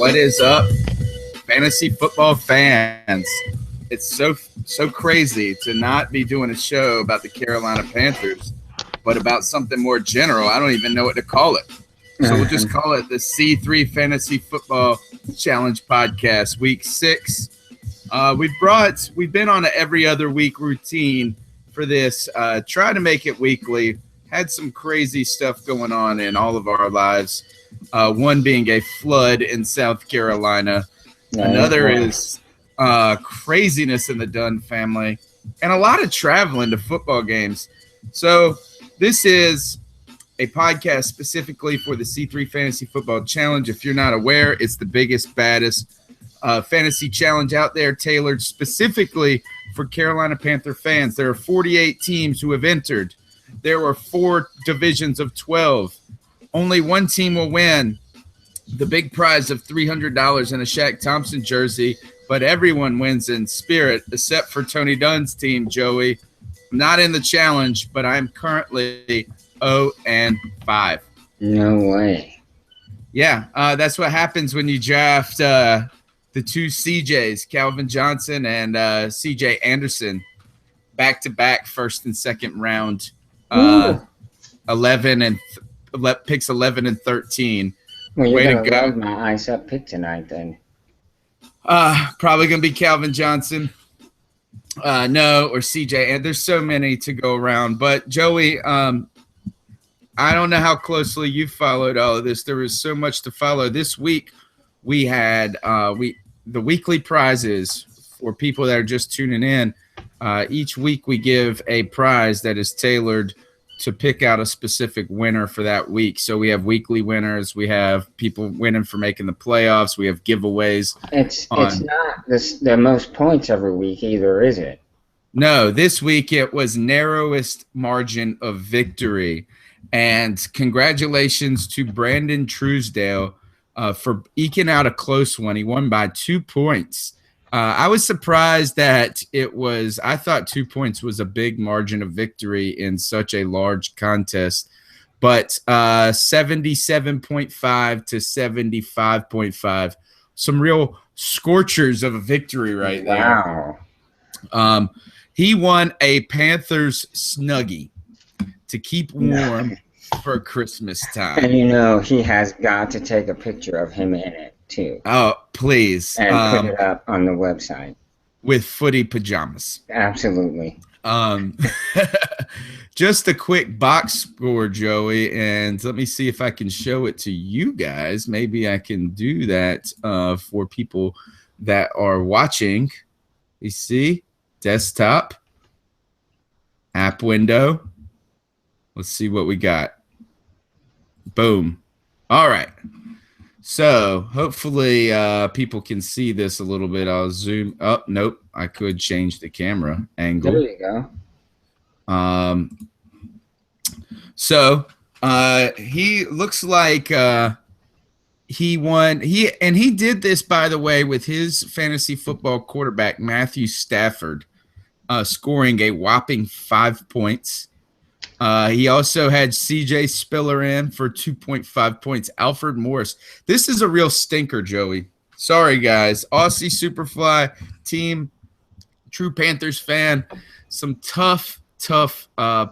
What is up, fantasy football fans? It's so crazy to not be doing a show about the Carolina Panthers, but about something more general. I don't even know what to call it. So we'll just call it the C3 Fantasy Football Challenge Podcast, Week 6. We've been on an every other week routine for this. Try to make it weekly. Had some crazy stuff going on in all of our lives. One being a flood in South Carolina. Another is craziness in the Dunn family. And a lot of traveling to football games. So this is a podcast specifically for the C3 Fantasy Football Challenge. If you're not aware, it's the biggest, baddest fantasy challenge out there, tailored specifically for Carolina Panther fans. There are 48 teams who have entered. There are 4 divisions of 12. Only one team will win the big prize of $300 in a Shaq Thompson jersey, but everyone wins in spirit except for Tony Dunn's team, Joey. Not in the challenge, but I'm currently 0-5. No way. Yeah, that's what happens when you draft the 2 CJs, Calvin Johnson and CJ Anderson, back-to-back first and second round, 11 and picks 11 and 13. Well, you're going to love my Ice Up pick tonight then. Probably going to be Calvin Johnson. No, or CJ. And there's so many to go around. But, Joey, I don't know how closely you followed all of this. There was so much to follow. This week, we had the weekly prizes for people that are just tuning in. Each week, we give a prize that is tailored to pick out a specific winner for that week. So we have weekly winners. We have people winning for making the playoffs. We have giveaways. It's not the most points every week either, is it? No, this week it was narrowest margin of victory. And congratulations to Brandon Truesdale for eking out a close one. He won by 2 points. I was surprised that I thought 2 points was a big margin of victory in such a large contest, but 77.5 to 75.5, some real scorchers of a victory right there. Wow. He won a Panthers Snuggie to keep warm for Christmas time. And he has got to take a picture of him in it too. Oh, please. And put it up on the website. With footy pajamas. Absolutely. Just a quick box score, Joey, and let me see if I can show it to you guys. Maybe I can do that for people that are watching. You see? Desktop. App window. Let's see what we got. Boom. All right. So hopefully people can see this a little bit. I'll zoom up. Nope. I could change the camera angle. There you go. So he looks like he won. He did this, by the way, with his fantasy football quarterback, Matthew Stafford, scoring a whopping 5 points. He also had CJ Spiller in for 2.5 points. Alfred Morris. This is a real stinker, Joey. Sorry, guys. Aussie Superfly team, true Panthers fan. Some tough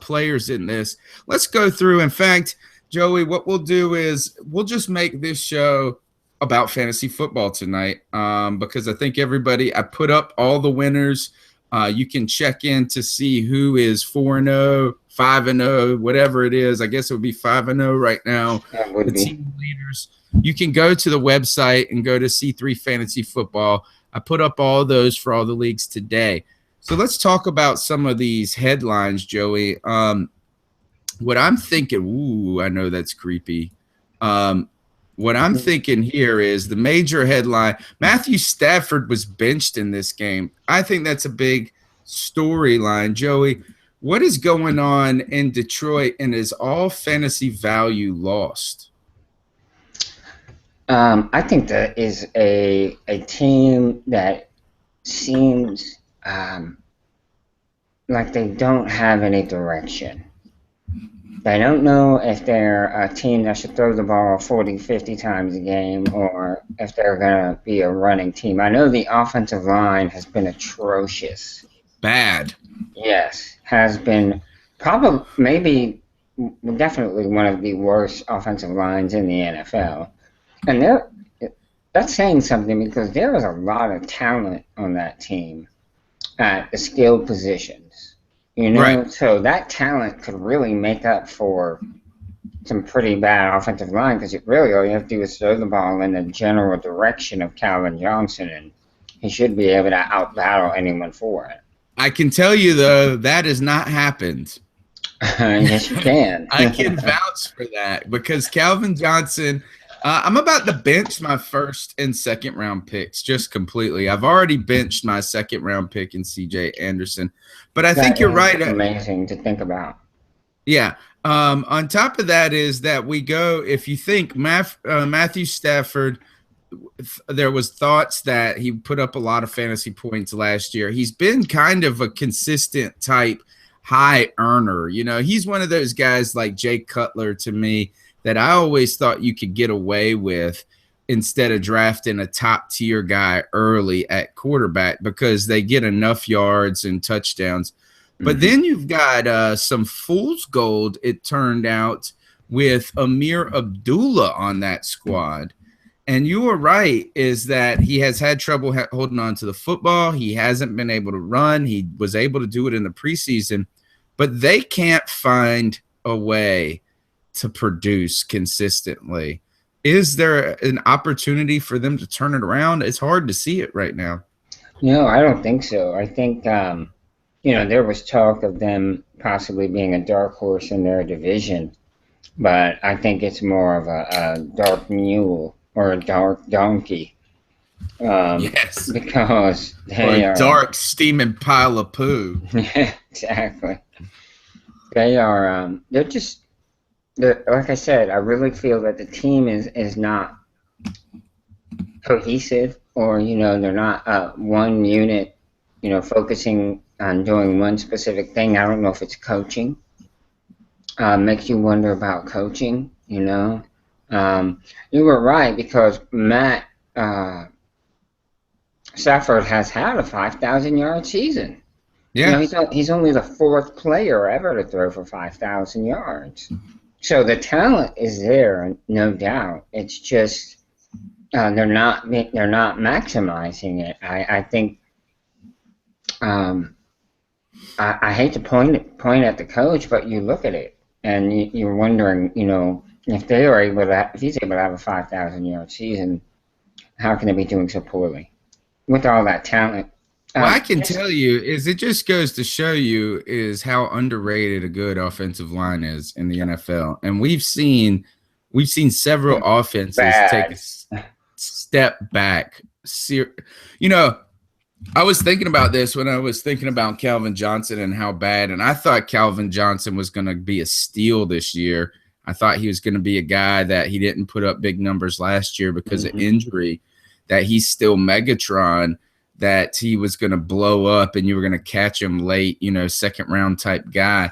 players in this. Let's go through. In fact, Joey, what we'll do is we'll just make this show about fantasy football tonight because I think I put up all the winners. You can check in to see who is 4-0, 5-0, whatever it is. I guess it would be 5-0 right now. The team leaders. You can go to the website and go to C3 Fantasy Football. I put up all those for all the leagues today. So let's talk about some of these headlines, Joey. What I'm thinking, I know that's creepy. What I'm thinking here is the major headline, Matthew Stafford was benched in this game. I think that's a big storyline. Joey, what is going on in Detroit, and is all fantasy value lost? I think that is a team that seems like they don't have any direction. I don't know if they're a team that should throw the ball 40, 50 times a game or if they're going to be a running team. I know the offensive line has been atrocious. Bad. Yes, has been probably, maybe, definitely one of the worst offensive lines in the NFL. And that's saying something because there is a lot of talent on that team at the skilled positions. Right. So that talent could really make up for some pretty bad offensive line because really all you have to do is throw the ball in the general direction of Calvin Johnson, and he should be able to outbattle anyone for it. I can tell you though that has not happened. Yes, you can. I can vouch for that because Calvin Johnson. I'm about to bench my first and second round picks just completely. I've already benched my second round pick in C.J. Anderson, but I think That you're is right. amazing to think about. Yeah. On top of that is that we go. If you think Matthew Stafford, there was thoughts that he put up a lot of fantasy points last year. He's been kind of a consistent type high earner. He's one of those guys like Jay Cutler to me that I always thought you could get away with instead of drafting a top tier guy early at quarterback because they get enough yards and touchdowns. But then you've got some fool's gold, it turned out, with Amir Abdullah on that squad. And you were right, is that he has had trouble holding on to the football. He hasn't been able to run. He was able to do it in the preseason, but they can't find a way to produce consistently. Is there an opportunity for them to turn it around? It's hard to see it right now. No, I don't think so. I think, there was talk of them possibly being a dark horse in their division, but I think it's more of a dark mule or a dark donkey. Yes. Because or a dark steaming pile of poo. Exactly. They are, like I said, I really feel that the team is not cohesive or, they're not one unit, focusing on doing one specific thing. I don't know if it's coaching. Makes you wonder about coaching, You were right because Matt Stafford has had a 5,000-yard season. Yeah. He's only the fourth player ever to throw for 5,000 yards. So the talent is there, no doubt. It's just they're not maximizing it. I think I hate to point at the coach, but you look at it and you're wondering, if he's able to have a 5,000-yard season, how can they be doing so poorly with all that talent? Well, I can tell you is it just goes to show you is how underrated a good offensive line is in the NFL. And we've seen several offenses take a step back. I was thinking about this when I was thinking about Calvin Johnson and how bad, and I thought Calvin Johnson was going to be a steal this year. I thought he was going to be a guy that he didn't put up big numbers last year because of injury, that he's still Megatron, that he was going to blow up and you were going to catch him late, second round type guy.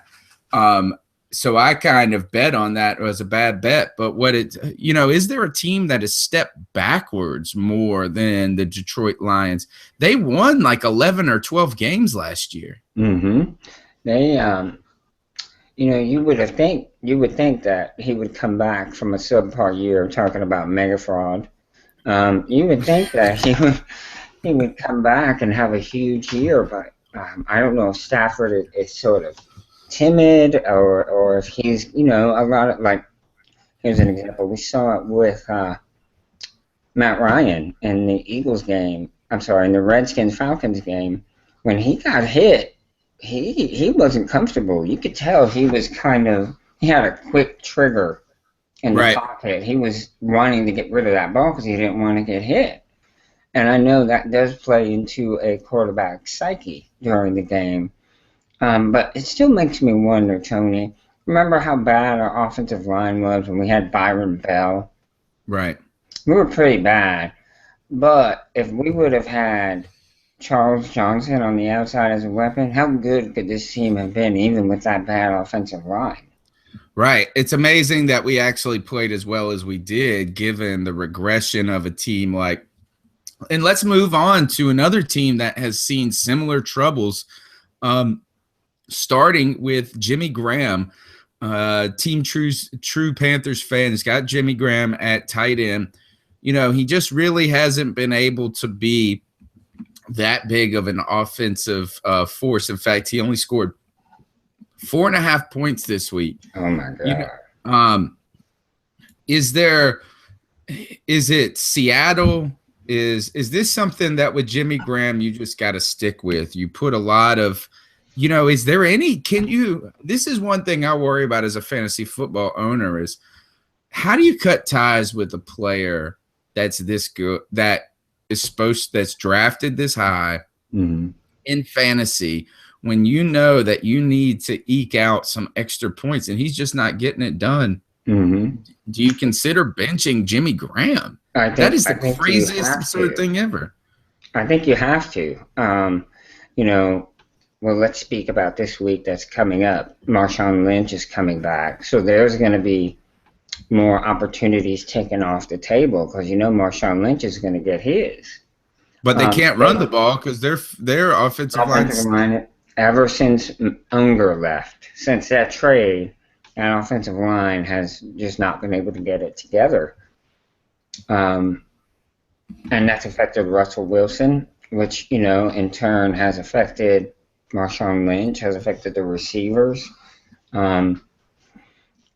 So I kind of bet on that as a bad bet. But is there a team that has stepped backwards more than the Detroit Lions? They won like 11 or 12 games last year. They, you would think that he would come back from a subpar year, talking about mega fraud. You would think that he would come back and have a huge year, but I don't know if Stafford is sort of timid or if he's, a lot of, like, here's an example. We saw it with Matt Ryan in the Eagles game. I'm sorry, in the Redskins-Falcons game. When he got hit, he wasn't comfortable. You could tell he was he had a quick trigger in the pocket. He was wanting to get rid of that ball because he didn't want to get hit. And I know that does play into a quarterback's psyche during the game. But it still makes me wonder, Tony, remember how bad our offensive line was when we had Byron Bell? Right. We were pretty bad. But if we would have had Charles Johnson on the outside as a weapon, how good could this team have been even with that bad offensive line? Right. It's amazing that we actually played as well as we did, given the regression of a team like. And let's move on to another team that has seen similar troubles, starting with Jimmy Graham. Team True Panthers fans got Jimmy Graham at tight end. He just really hasn't been able to be that big of an offensive force. In fact, he only scored 4.5 points this week. Oh my God. Is it Seattle? Is this something that with Jimmy Graham you just got to stick with? You put a lot of, is there any, this is one thing I worry about as a fantasy football owner is how do you cut ties with a player that's this good, that's drafted this high in fantasy when you know that you need to eke out some extra points and he's just not getting it done? Do you consider benching Jimmy Graham? That is the craziest sort of thing ever. I think you have to. Well, let's speak about this week that's coming up. Marshawn Lynch is coming back. So there's going to be more opportunities taken off the table because Marshawn Lynch is going to get his. But they can't run the ball because their offensive line ever since Unger left, since that trade, that offensive line has just not been able to get it together. And that's affected Russell Wilson, which, in turn has affected Marshawn Lynch, has affected the receivers. And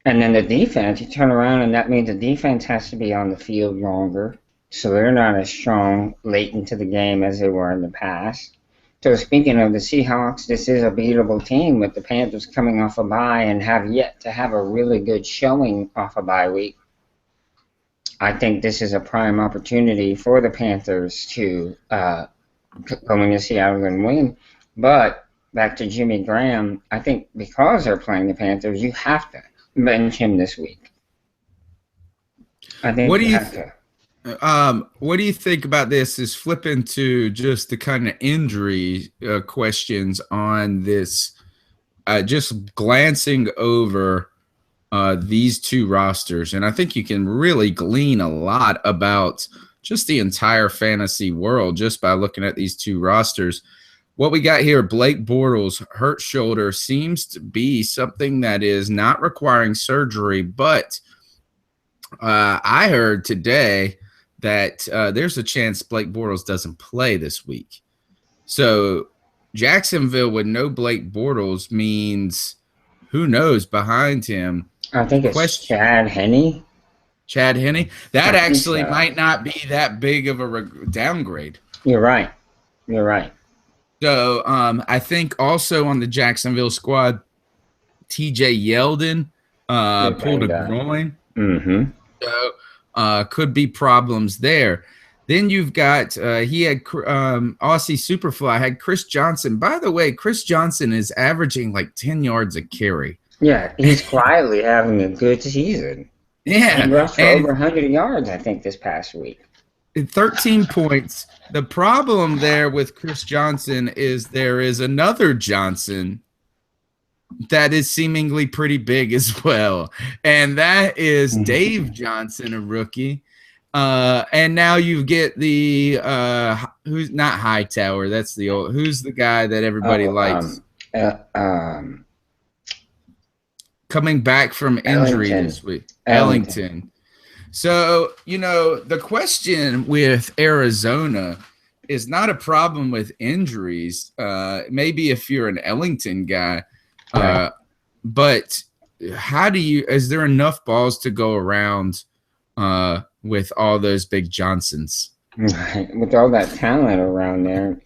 then the defense, you turn around and that means the defense has to be on the field longer. So they're not as strong late into the game as they were in the past. So speaking of the Seahawks, this is a beatable team with the Panthers coming off a bye and have yet to have a really good showing off a bye week. I think this is a prime opportunity for the Panthers to go into Seattle and win. But back to Jimmy Graham, I think because they're playing the Panthers, you have to bench him this week. I think what do you think about this is flipping to just the kind of injury questions on this, just glancing over these two rosters. And I think you can really glean a lot about just the entire fantasy world just by looking at these two rosters. What we got here, Blake Bortles, hurt shoulder, seems to be something that is not requiring surgery, but I heard today that there's a chance Blake Bortles doesn't play this week. So Jacksonville with no Blake Bortles means who knows behind him. I think it's Chad Henne. Chad Henne? That actually might not be that big of a downgrade. You're right. So I think also on the Jacksonville squad, TJ Yeldon pulled a groin. So could be problems there. Then you've got he had Aussie Superfly had Chris Johnson. By the way, Chris Johnson is averaging like 10 yards a carry. Yeah, he's quietly having a good season. Yeah, he rushed for over 100 yards, I think, this past week. 13 points. The problem there with Chris Johnson is there is another Johnson that is seemingly pretty big as well, and that is Dave Johnson, a rookie. And now you get the who's not Hightower. That's the old. Who's the guy that everybody likes? Coming back from injury this week, Ellington. So the question with Arizona is not a problem with injuries. Maybe if you're an Ellington guy, but how do you? Is there enough balls to go around with all those big Johnsons? Right, with all that talent around there.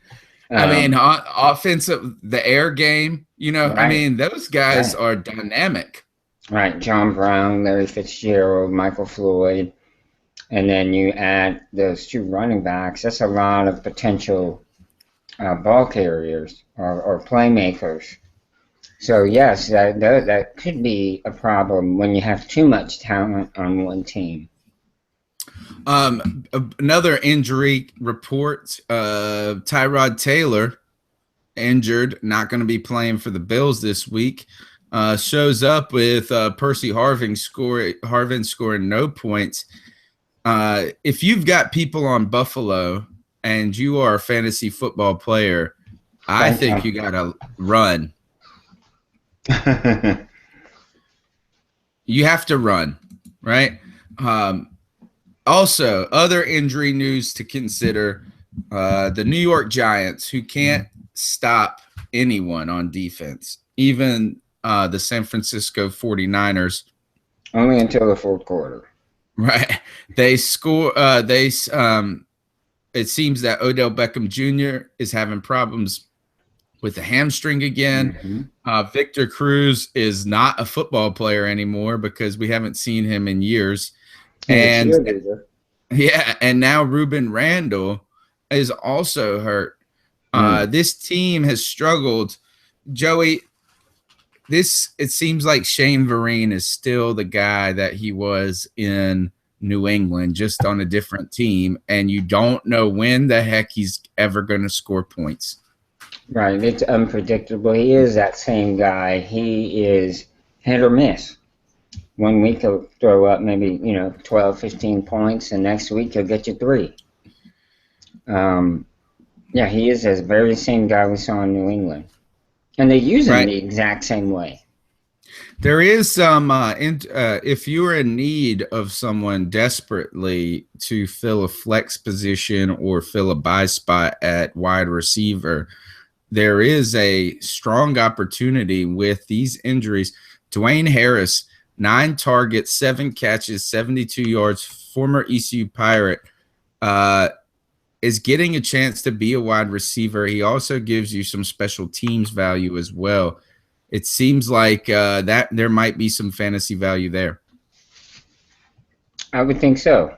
I mean, offensive, the air game, right. I mean, those guys are dynamic. Right, John Brown, Larry Fitzgerald, Michael Floyd, and then you add those two running backs. That's a lot of potential ball carriers or playmakers. So, yes, that could be a problem when you have too much talent on one team. Another injury report, Tyrod Taylor injured, not going to be playing for the Bills this week. shows up with Percy Harvin scoring no points. If you've got people on Buffalo and you are a fantasy football player, I think you got to run. You have to run, right? Also, other injury news to consider, the New York Giants, who can't stop anyone on defense, even the San Francisco 49ers. Only until the fourth quarter. Right. They score. It seems that Odell Beckham Jr. is having problems with the hamstring again. Victor Cruz is not a football player anymore because we haven't seen him in years. And now Ruben Randall is also hurt. This team has struggled. Joey, it seems like Shane Vereen is still the guy that he was in New England, just on a different team, and you don't know when the heck he's ever going to score points. Right, it's unpredictable. He is that same guy. He is hit or miss. 1 week he'll throw up maybe 12, 15 points, and next week he'll get you 3. Yeah, he is the very same guy we saw in New England. And they use him the exact same way. There is some, if you are in need of someone desperately to fill a flex position or fill a buy spot at wide receiver, there is a strong opportunity with these injuries. Dwayne Harris, 9 targets, 7 catches, 72 yards, former ECU Pirate, is getting a chance to be a wide receiver. He also gives you some special teams value as well. It seems like that there might be some fantasy value there. I would think so.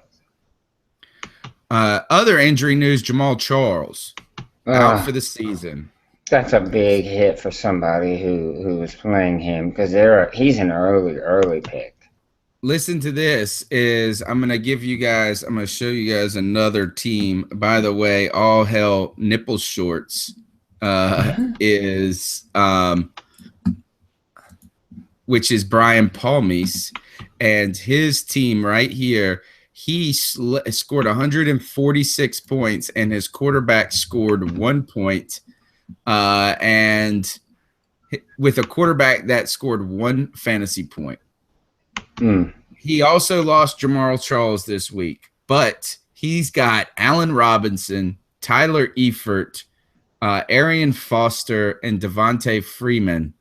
Other injury news, Jamal Charles out for the season. That's a big hit for somebody who was playing him because he's an early pick. Listen to this. I'm going to show you guys another team. By the way, all hell nipple shorts which is Brian Palmise, and his team right here. He scored 146 points, and his quarterback scored 1 point. And with a quarterback that scored 1 fantasy point. He also lost Jamal Charles this week, but he's got Allen Robinson, Tyler Eifert, Arian Foster, and Devontae Freeman.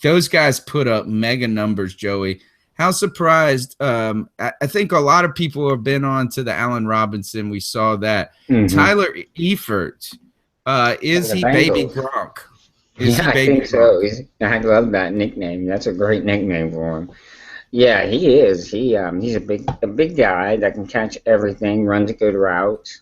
Those guys put up mega numbers, Joey. How surprised? I think a lot of people have been on to the Allen Robinson. We saw that. Tyler Eifert, is he Baby Gronk? I think so. I love that nickname. That's a great nickname for him. Yeah, he is. He's a big guy that can catch everything, runs good routes.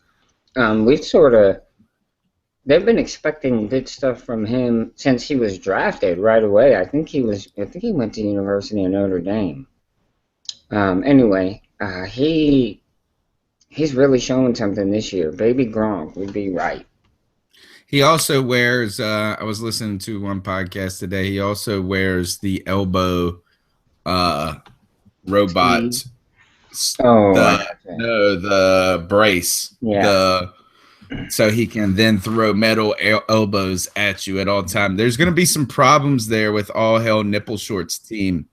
They've been expecting good stuff from him since he was drafted right away. I think he went to the University of Notre Dame. He's really showing something this year. Baby Gronk would be right. He also wears, I was listening to one podcast today, he also wears the elbow robot. The brace. Yeah. So he can then throw metal elbows at you at all time. There's going to be some problems there with all hell nipple shorts team.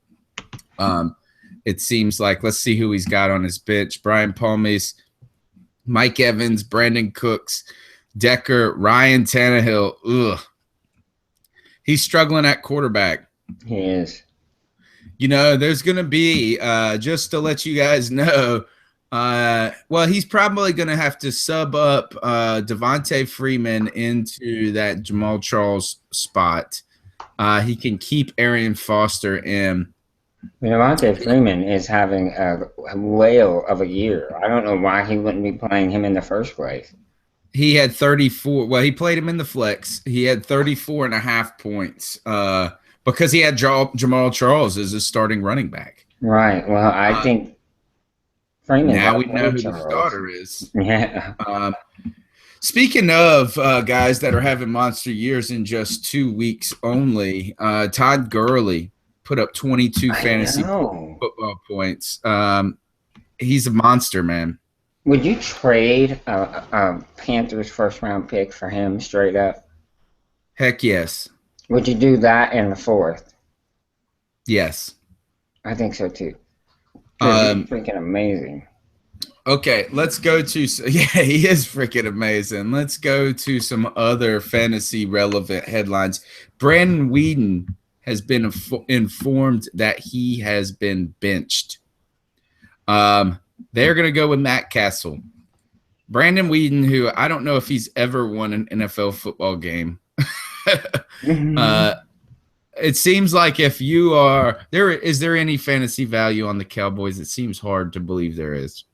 It seems like, let's see who he's got on his bench. Brian Palmise, Mike Evans, Brandon Cooks, Decker, Ryan Tannehill. Ugh. He's struggling at quarterback. He is. There's going to be, just to let you guys know, he's probably going to have to sub up Devontae Freeman into that Jamal Charles spot. He can keep Arian Foster in. Devontae Freeman is having a whale of a year. I don't know why he wouldn't be playing him in the first place. He had 34. Well, he played him in the flex. He had 34.5 points because he had Jamal Charles as his starting running back. Right. Well, I think Freeman. Now we know who the starter is. Yeah. Speaking of guys that are having monster years in just 2 weeks only, Todd Gurley put up 22 I fantasy know. football points. He's a monster, man. Would you trade a Panthers first round pick for him straight up? Heck yes. Would you do that in the fourth? Yes. I think so too. Because he's Um, freaking amazing. okay, let's go to yeah, he is freaking amazing. Let's go to some other fantasy relevant headlines. Brandon Whedon has been informed that he has been benched. They're going to go with Matt Castle. Brandon Whedon, who I don't know if he's ever won an NFL football game. It seems like if you are there, is there any fantasy value on the Cowboys? It seems hard to believe there is.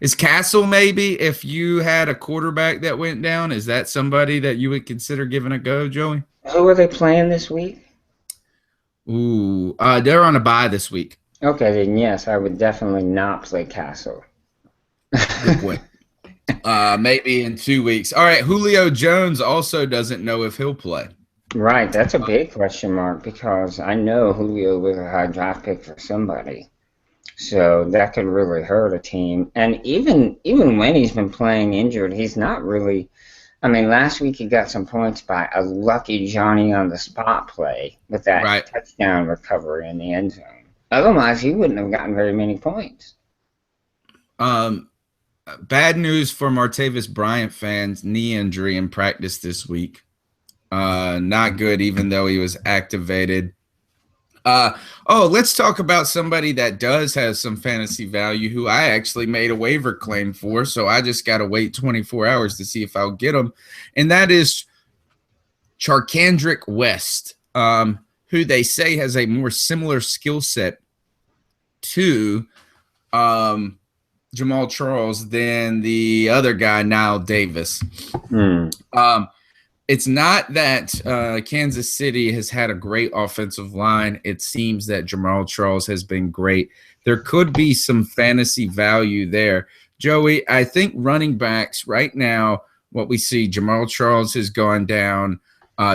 Is Castle maybe if you had a quarterback that went down? Is that somebody that you would consider giving a go, Joey? Who are they playing this week? Ooh, they're on a bye this week. Okay, then yes, I would definitely not play Castle. Good point. Maybe in 2 weeks. All right, Julio Jones also doesn't know if he'll play. Right, that's a big question mark because I know Julio was a high draft pick for somebody. So that could really hurt a team. And even when he's been playing injured, he's not really. I mean, last week he got some points by a lucky Johnny on the spot play with that touchdown recovery in the end zone. Otherwise, he wouldn't have gotten very many points. Bad news for Martavis Bryant fans: knee injury in practice this week. Not good, even though he was activated. Let's talk about somebody that does have some fantasy value who I actually made a waiver claim for. So I just got to wait 24 hours to see if I'll get him. And that is Charcandrick West, who they say has a more similar skill set to Jamal Charles than the other guy, Nile Davis. It's not that Kansas City has had a great offensive line. It seems that Jamal Charles has been great. There could be some fantasy value there. Joey, I think running backs right now, what we see, Jamal Charles has gone down.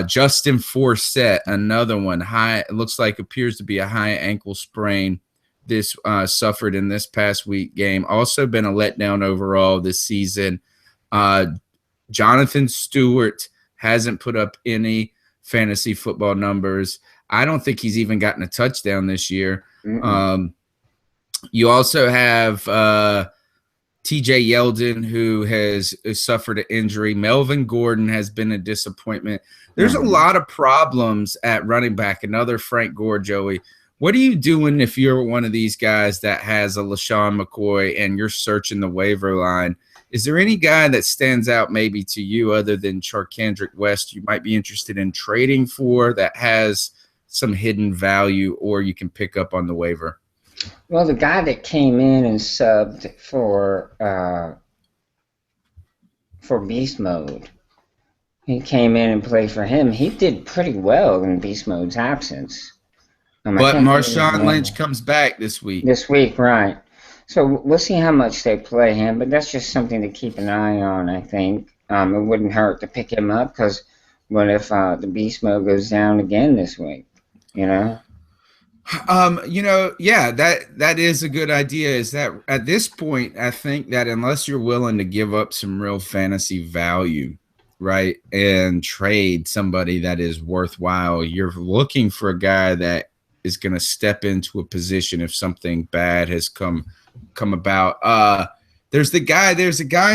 Justin Forsett, another one, it looks like appears to be a high ankle sprain. This suffered in this past week game. Also been a letdown overall this season. Jonathan Stewart hasn't put up any fantasy football numbers. I don't think he's even gotten a touchdown this year. You also have TJ Yeldon, who has suffered an injury. Melvin Gordon has been a disappointment. There's a lot of problems at running back. Another Frank Gore, Joey. What are you doing if you're one of these guys that has a LaShawn McCoy and you're searching the waiver line? Is there any guy that stands out maybe to you other than Charcandrick West you might be interested in trading for that has some hidden value or you can pick up on the waiver? Well, the guy that came in and subbed for Beast Mode, he came in and played for him. He did pretty well in Beast Mode's absence. But Marshawn Lynch comes back this week. This week, right. So we'll see how much they play him, but that's just something to keep an eye on, I think. It wouldn't hurt to pick him up because what if the beast mode goes down again this week, yeah, that is a good idea. Is that at this point, I think that unless you're willing to give up some real fantasy value, right, and trade somebody that is worthwhile, you're looking for a guy that is going to step into a position if something bad has come about. There's a guy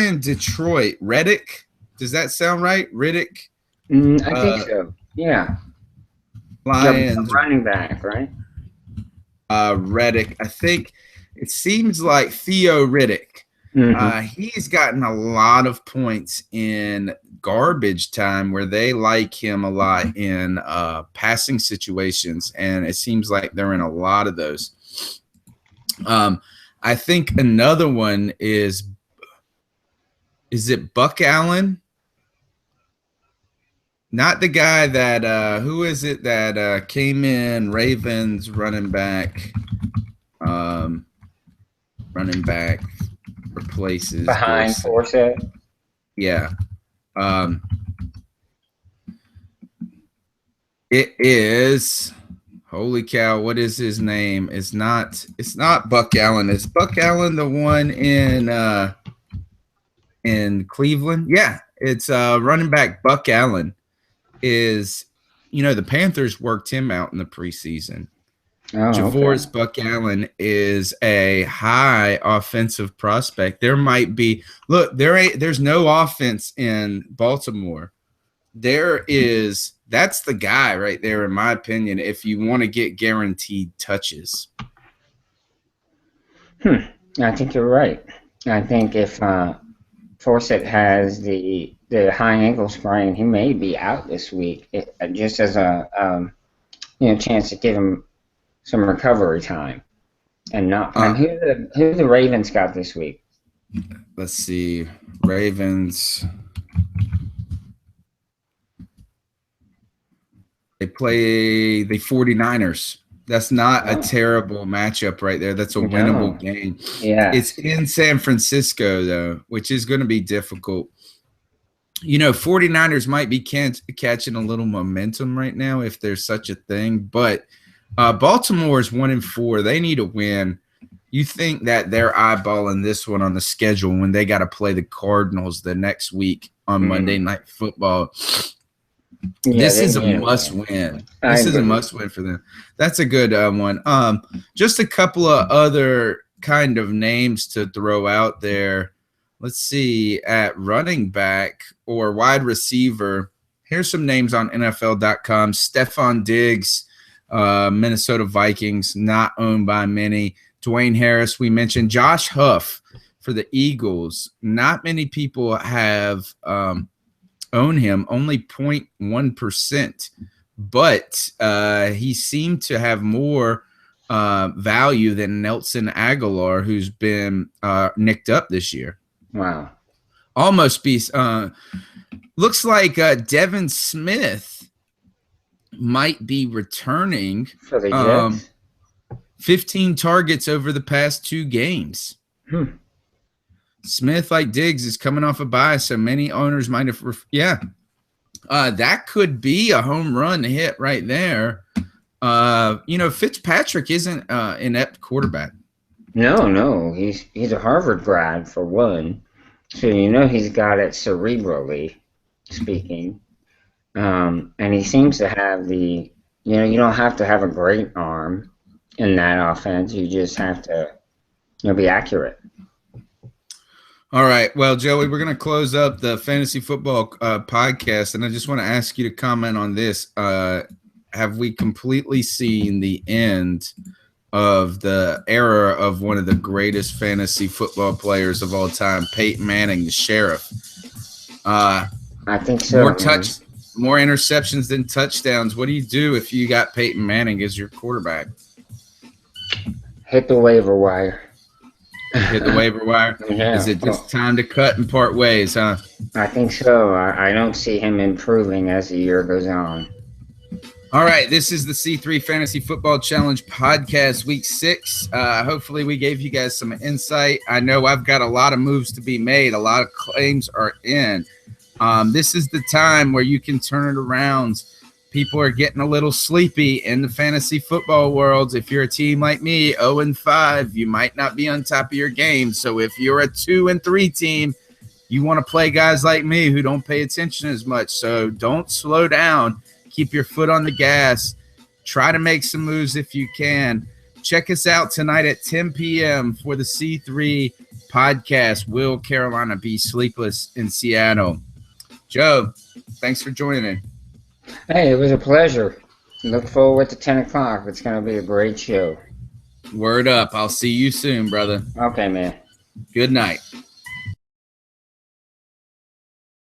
in Detroit, Reddick. Does that sound right? Riddick? I think so. Yeah. Lions. Running back, right? Reddick. I think it seems like Theo Riddick. He's gotten a lot of points in garbage time where they like him a lot in passing situations, and it seems like they're in a lot of those. I think another one is it Buck Allen? Not the guy that who is it that came in, Ravens running back. replaces behind Dorsett. Forsett. Yeah. It is. Holy cow! What is his name? It's not Buck Allen. Is Buck Allen the one in Cleveland? Yeah, it's running back Buck Allen. Is the Panthers worked him out in the preseason. Javoris Buck Allen is a high offensive prospect. There might be there's no offense in Baltimore. That's the guy right there, in my opinion, if you want to get guaranteed touches. I think you're right. I think if Forsett has the high ankle sprain, he may be out this week, just as a chance to give him some recovery time. And not who the Ravens got this week? Let's see, Ravens. They play the 49ers. That's not a terrible matchup right there. That's a winnable game. Yeah. It's in San Francisco, though, which is going to be difficult. 49ers might be catching a little momentum right now, if there's such a thing. But Baltimore is 1-4. They need a win. You think that they're eyeballing this one on the schedule when they got to play the Cardinals the next week on Monday Night Football. Yeah, this is a must-win. This is a must-win for them. That's a good one. Just a couple of other kind of names to throw out there. Let's see, at running back or wide receiver, here's some names on NFL.com. Stephon Diggs, Minnesota Vikings, not owned by many. Dwayne Harris, we mentioned. Josh Huff for the Eagles. Not many people have own him, only 0.1%, but he seemed to have more value than Nelson Aguilar, who's been nicked up this year. Wow. Almost be looks like Devin Smith might be returning for the Jets. 15 targets over the past 2 games. Smith, like Diggs, is coming off a bye, so many owners might have that could be a home run hit right there. Fitzpatrick isn't an inept quarterback. No, he's a Harvard grad for one, so he's got it cerebrally speaking, and he seems to have the you don't have to have a great arm in that offense. You just have to be accurate. All right. Well, Joey, we're going to close up the fantasy football podcast, and I just want to ask you to comment on this. Have we completely seen the end of the era of one of the greatest fantasy football players of all time, Peyton Manning, the Sheriff? I think so. More interceptions than touchdowns. What do you do if you got Peyton Manning as your quarterback? Hit the waiver wire. Hit the waiver wire? Yeah. Is it just time to cut and part ways, huh? I think so. I don't see him improving as the year goes on. All right, this is the C3 Fantasy Football Challenge podcast, week 6. Hopefully we gave you guys some insight. I know I've got a lot of moves to be made. A lot of claims are in. This is the time where you can turn it around. People are getting a little sleepy in the fantasy football world. If you're a team like me, 0-5, you might not be on top of your game. So if you're a 2-3 team, you want to play guys like me who don't pay attention as much. So don't slow down. Keep your foot on the gas. Try to make some moves if you can. Check us out tonight at 10 p.m. for the C3 podcast. Will Carolina be sleepless in Seattle? Joe, thanks for joining me. Hey, it was a pleasure. Look forward to 10 o'clock. It's going to be a great show. Word up. I'll see you soon, brother. Okay, man. Good night.